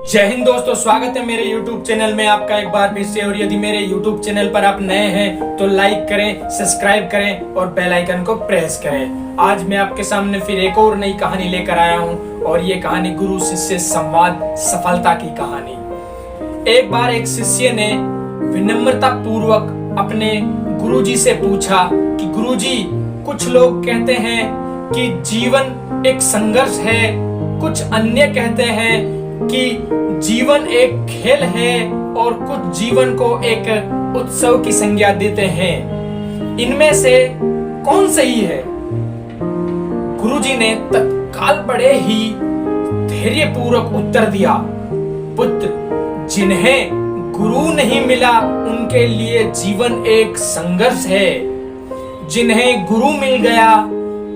जय हिंद दोस्तों, स्वागत है मेरे YouTube चैनल में आपका एक बार फिर से। और यदि मेरे YouTube चैनल पर आप नए हैं तो लाइक करें, सब्सक्राइब करें और बेल आइकन को प्रेस करें। आज मैं आपके सामने फिर एक और नई कहानी लेकर आया हूं और ये कहानी गुरु शिष्य संवाद सफलता की कहानी। एक बार एक शिष्य ने विनम्रता पूर्वक अपने गुरुजी से पूछा कि गुरुजी, कुछ लोग कहते हैं कि जीवन एक संघर्ष है, कुछ अन्य कहते हैं कि जीवन एक खेल है और कुछ जीवन को एक उत्सव की संज्ञा देते हैं। इनमें से कौन सही है? गुरुजी ने तत्काल बड़े ही धैर्यपूर्वक उत्तर दिया, पुत्र, जिन्हें गुरु नहीं मिला उनके लिए जीवन एक संघर्ष है, जिन्हें गुरु मिल गया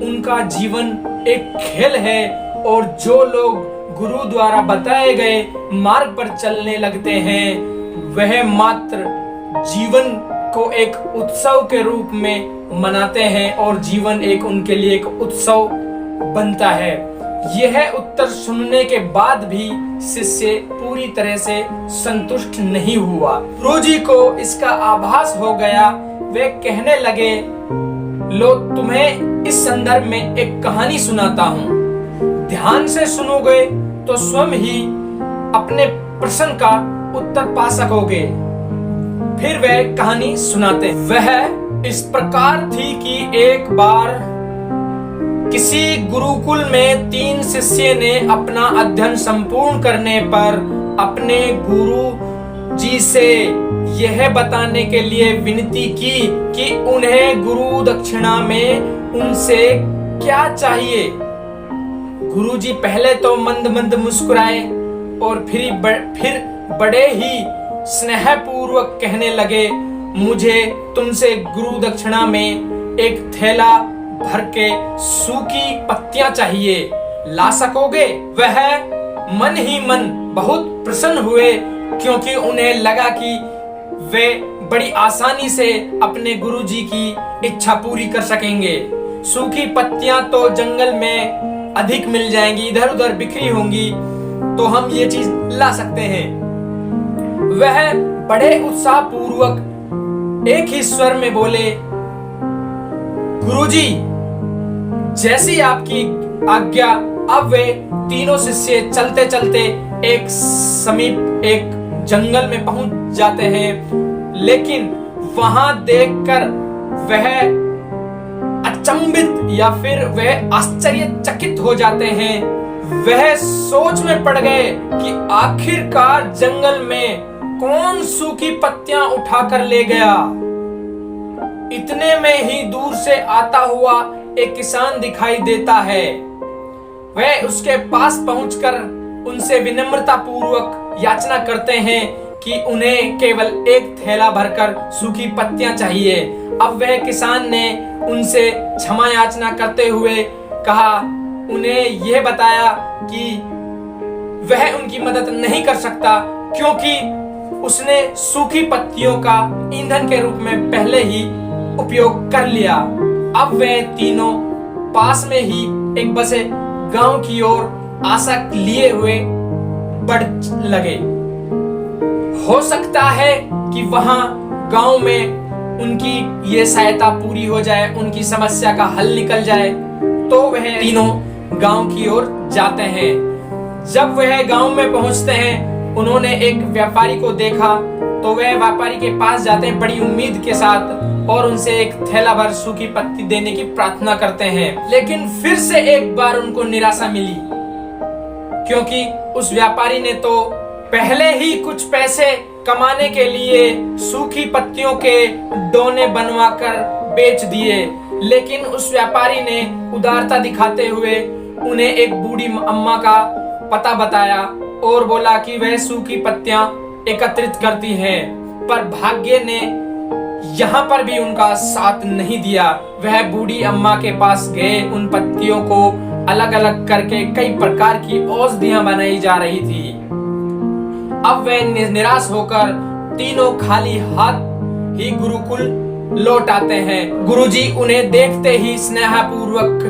उनका जीवन एक खेल है, और जो लोग गुरु द्वारा बताए गए मार्ग पर चलने लगते हैं वह मात्र जीवन को एक उत्सव के रूप में मनाते हैं और जीवन एक उनके लिए एक उत्सव बनता है। यह उत्तर सुनने के बाद भी शिष्य पूरी तरह से संतुष्ट नहीं हुआ। गुरुजी को इसका आभास हो गया। वे कहने लगे, लो, तुम्हें इस संदर्भ में एक कहानी सुनाता हूँ, ध्यान से सुनोगे तो स्वयं ही अपने प्रश्न का उत्तर पा सकोगे। फिर वह कहानी सुनाते। वह इस प्रकार थी कि एक बार किसी गुरुकुल में 3 शिष्य ने अपना अध्ययन संपूर्ण करने पर अपने गुरु जी से यह बताने के लिए विनती की कि उन्हें गुरु दक्षिणा में उनसे क्या चाहिए। गुरुजी पहले तो मंद मंद मुस्कुराए और फिर बड़े ही स्नेहपूर्वक कहने लगे, मुझे तुमसे गुरु दक्षिणा में एक थैला भर के सूखी पत्तियां चाहिए, ला सकोगे? वह मन ही मन बहुत प्रसन्न हुए, क्योंकि उन्हें लगा कि वे बड़ी आसानी से अपने गुरुजी की इच्छा पूरी कर सकेंगे। सूखी पत्तियां तो जंगल में अधिक मिल जाएंगी, इधर उधर बिखरी होंगी, तो हम ये चीज ला सकते हैं। वह बड़े उत्साह पूर्वक एक ही स्वर में बोले, गुरुजी, जैसी आपकी आज्ञा। अब वे तीनों शिष्य चलते चलते एक समीप एक जंगल में पहुंच जाते हैं, लेकिन वहां देखकर वह अचंभित या फिर वह आश्चर्यचकित हो जाते हैं। वह सोच में पड़ गए कि आखिरकार जंगल में कौन सूखी पत्तियां उठाकर ले गया। इतने में ही दूर से आता हुआ एक किसान दिखाई देता है। वह उसके पास पहुंचकर उनसे विनम्रता पूर्वक याचना करते हैं कि उन्हें केवल एक थैला भरकर सूखी पत्तियां चाहिए। अब वह किसान ने उनसे क्षमा याचना करते हुए कहा, उन्हें यह बताया कि वह उनकी मदद नहीं कर सकता, क्योंकि उसने सूखी पत्तियों का ईंधन के रूप में पहले ही उपयोग कर लिया। अब वे तीनों पास में ही एक बसे गांव की ओर आशा लिए हुए बढ़ लगे। हो सकता है कि वहां गांव में उनकी ये सहायता पूरी हो जाए, उनकी समस्या का हल निकल जाए। तो वह तीनों गांव की ओर जाते हैं। जब वह गांव में पहुंचते हैं, उन्होंने एक व्यापारी को देखा, तो वह व्यापारी के पास जाते हैं बड़ी उम्मीद के साथ और उनसे एक थैला भर सूखी पत्ती देने की प्रार्थना करते हैं। लेकिन फिर से एक बार उनको निराशा मिली, क्योंकि उस व्यापारी ने तो पहले ही कुछ पैसे कमाने के लिए सूखी पत्तियों के डोने बनवाकर बेच दिए। लेकिन उस व्यापारी ने उदारता दिखाते हुए उन्हें एक बूढ़ी अम्मा का पता बताया और बोला कि वह सूखी पत्तियां एकत्रित करती हैं। पर भाग्य ने यहाँ पर भी उनका साथ नहीं दिया। वह बूढ़ी अम्मा के पास गए, उन पत्तियों को अलग अलग करके कई प्रकार की औषधियां बनाई जा रही थी। अब वे निराश होकर तीनों खाली हाथ ही गुरुकुल लौट आते हैं। गुरुजी उन्हें देखते ही स्नेहपूर्वक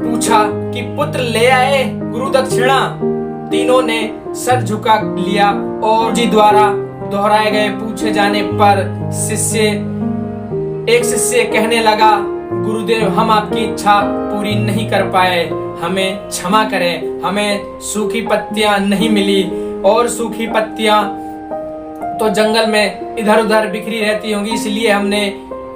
पूछा कि पुत्र, ले आए गुरु दक्षिणा? तीनों ने सर झुका लिया और जी द्वारा दोहराए गए पूछे जाने पर एक शिष्य कहने लगा, गुरुदेव हम आपकी इच्छा पूरी नहीं कर पाए, हमें क्षमा करें, हमें सूखी पत्तियां नहीं मिली और सूखी पत्तियां तो जंगल में इधर उधर बिखरी रहती होंगी, इसलिए हमने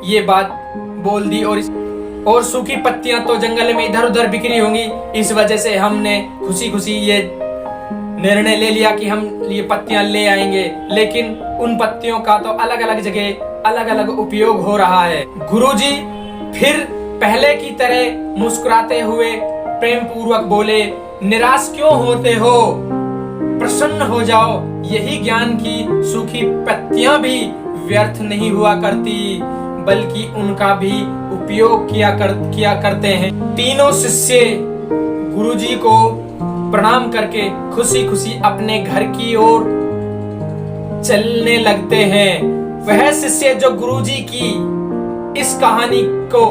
ये बात बोल दी और सूखी पत्तियां तो जंगल में इधर उधर बिखरी होंगी, इस वजह से हमने खुशी खुशी ये निर्णय ले लिया कि हम ये पत्तियां ले आएंगे। लेकिन उन पत्तियों का तो अलग अलग जगह अलग अलग उपयोग हो रहा है। गुरुजी फिर पहले की तरह मुस्कुराते हुए प्रेम पूर्वक बोले, निराश क्यों होते हो, प्रसन्न हो जाओ, यही ज्ञान की सूखी पत्तियां भी व्यर्थ नहीं हुआ करती, बल्कि उनका भी उपयोग किया करते हैं। तीनों शिष्य गुरुजी को प्रणाम करके खुशी खुशी अपने घर की ओर चलने लगते हैं। वह शिष्य जो गुरुजी की इस कहानी को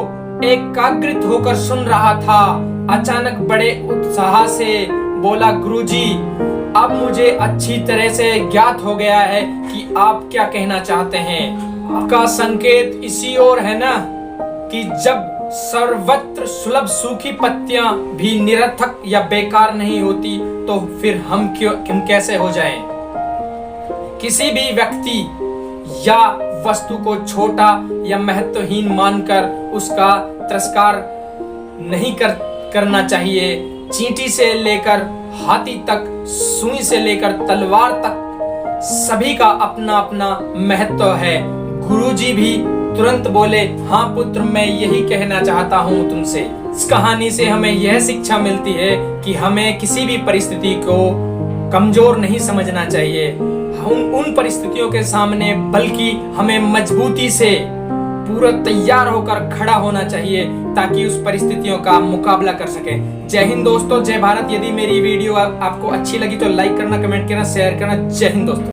एकाग्रित होकर सुन रहा था, अचानक बड़े उत्साह से बोला, गुरुजी अब मुझे अच्छी तरह से ज्ञात हो गया है कि आप क्या कहना चाहते हैं। आपका संकेत इसी ओर है ना कि जब सर्वत्र सुलभ सूखी पत्तियां भी निरर्थक या बेकार नहीं होती, तो फिर हम कैसे हो जाएं? किसी भी व्यक्ति या वस्तु को छोटा या महत्वहीन मानकर उसका तिरस्कार नहीं करना चाहिए। चींटी से लेकर हाथी तक, सुई से लेकर तलवार तक सभी का अपना अपना महत्व है। गुरुजी भी तुरंत बोले, हाँ पुत्र, मैं यही कहना चाहता हूँ तुमसे। इस कहानी से हमें यह शिक्षा मिलती है कि हमें किसी भी परिस्थिति को कमजोर नहीं समझना चाहिए, उन परिस्थितियों के सामने, बल्कि हमें मजबूती से पूरा तैयार होकर खड़ा होना चाहिए ताकि उस परिस्थितियों का मुकाबला कर सके। जय हिंद दोस्तों, जय भारत। यदि मेरी वीडियो आपको अच्छी लगी तो लाइक करना, कमेंट करना, शेयर करना। जय हिंद दोस्तों।